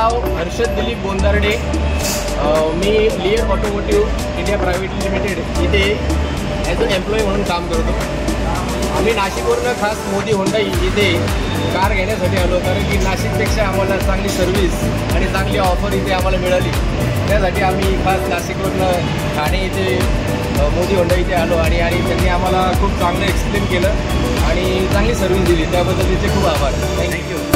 नाव हर्षद दिलीप बोंदारडे। मी Lear automotive India private limited इथे as a employee म्हणून काम करतो। आम्ही नाशिकवरून खास मोदी होंडा इथे कार घेण्यासाठी आलो, कारण की नाशिकपेक्षा आम्हाला चांगली सर्व्हिस आणि चांगली ऑफर इथे आम्हाला मिळाली। त्यासाठी आम्ही खास नाशिकवरून ठाणे इथे मोदी होंडा इथे आलो आणि त्यांनी आम्हाला खूप चांगलं एक्सप्लेन केलं आणि चांगली सर्व्हिस दिली, त्याबद्दल तिचे खूप आभार। थँक्यू।